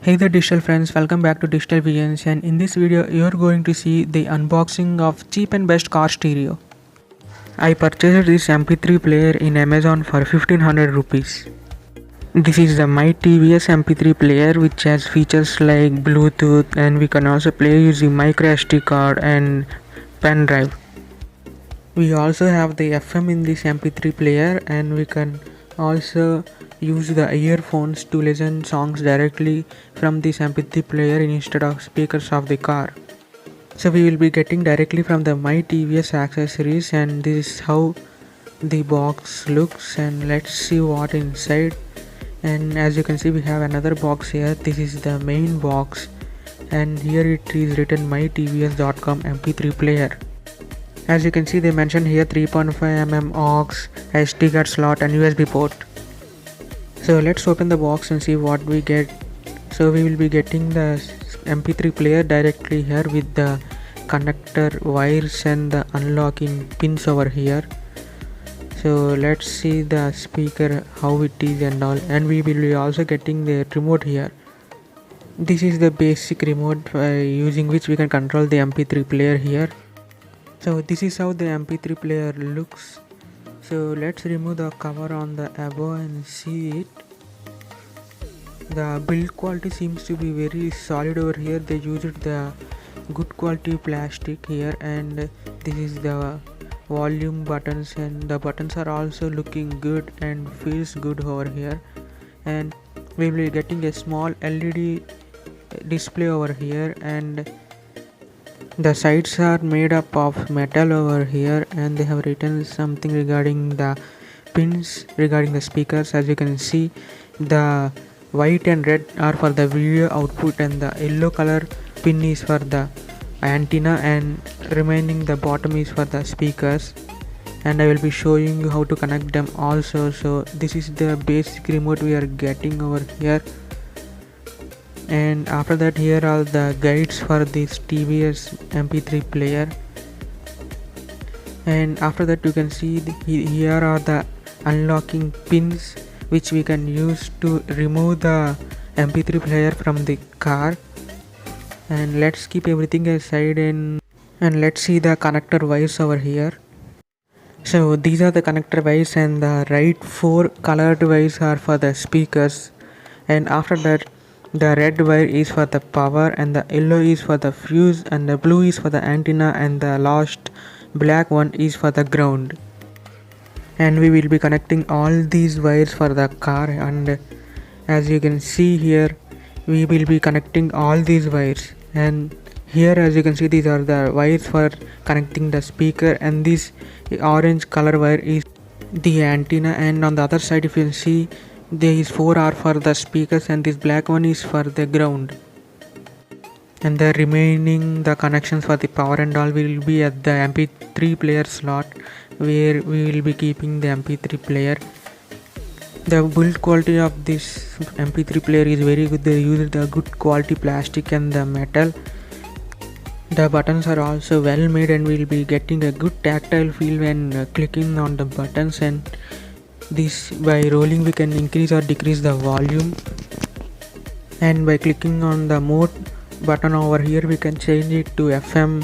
Hey there digital friends, welcome back to Digital Visions, and in this video you are going to see the unboxing of cheap and best car stereo. I purchased this MP3 player in Amazon for 1500 rupees. This is the My TVS MP3 player which has features like Bluetooth, and we can also play using micro SD card and pen drive. We also have the FM in this MP3 player, and we can also use the earphones to listen songs directly from this MP3 player instead of speakers of the car. So we will be getting directly from the My TVS accessories, and this is how the box looks, and let's see what inside. And as you can see, we have another box here. This is the main box, and here it is written mytvs.com MP3 player. As you can see, they mention here 3.5mm aux, SD card slot and USB port. So let's open the box and see what we get. So we will be getting the MP3 player directly here with the connector wires and the unlocking pins over here. So let's see the speaker, how it is and all, and we will be also getting the remote here. This is the basic remote using which we can control the MP3 player here. So this is how the MP3 player looks. So let's remove the cover on the above and see it. The build quality seems to be very solid over here. They used the good quality plastic here, and this is the volume buttons, and the buttons are also looking good and feels good over here. And we will be getting a small LED display over here, and the sides are made up of metal over here, and they have written something regarding the pins regarding the speakers. As you can see, the white and red are for the video output, and the yellow color pin is for the antenna, and remaining the bottom is for the speakers. And I will be showing you how to connect them also. So this is the basic remote we are getting over here, and after that here are the guides for this TVS MP3 player. And after that you can see here are the unlocking pins which we can use to remove the MP3 player from the car. And let's keep everything aside, and let's see the connector wires over here. So these are the connector wires, and the right 4 colored wires are for the speakers, and after that the red wire is for the power, and the yellow is for the fuse, and the blue is for the antenna, and the last black one is for the ground. And we will be connecting all these wires for the car, and as you can see here we will be connecting all these wires. And here as you can see, these are the wires for connecting the speaker, and this orange color wire is the antenna. And on the other side if you see, these 4 are for the speakers, and this black one is for the ground. And the remaining the connections for the power and all will be at the MP3 player slot, where we will be keeping the MP3 player. The build quality of this MP3 player is very good. They used the good quality plastic and the metal. The buttons are also well made, and we will be getting a good tactile feel when clicking on the buttons. And this, by rolling we can increase or decrease the volume, and by clicking on the mode button over here we can change it to FM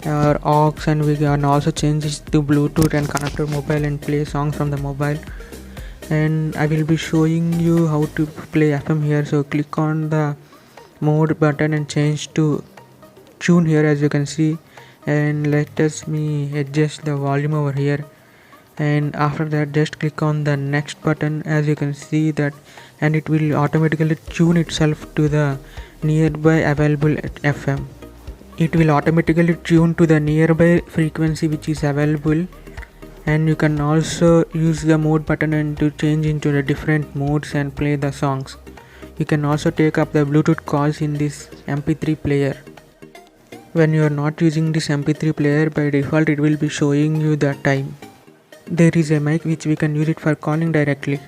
or aux, and we can also change it to Bluetooth and connect to mobile and play songs from the mobile. And I will be showing you how to play FM here. So click on the mode button and change to tune here, as you can see, and let me adjust the volume over here. And after that just click on the next button, as you can see that, and it will automatically tune itself to the nearby available FM. It will automatically tune to the nearby frequency which is available. And you can also use the mode button and to change into the different modes and play the songs. You can also take up the Bluetooth calls in this MP3 player. When you are not using this MP3 player, by default it will be showing you the time. There is a mic which we can use it for calling directly.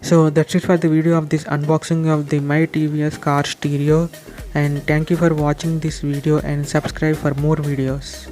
So that's it for the video of this unboxing of the My TVS car stereo, and thank you for watching this video, and subscribe for more videos.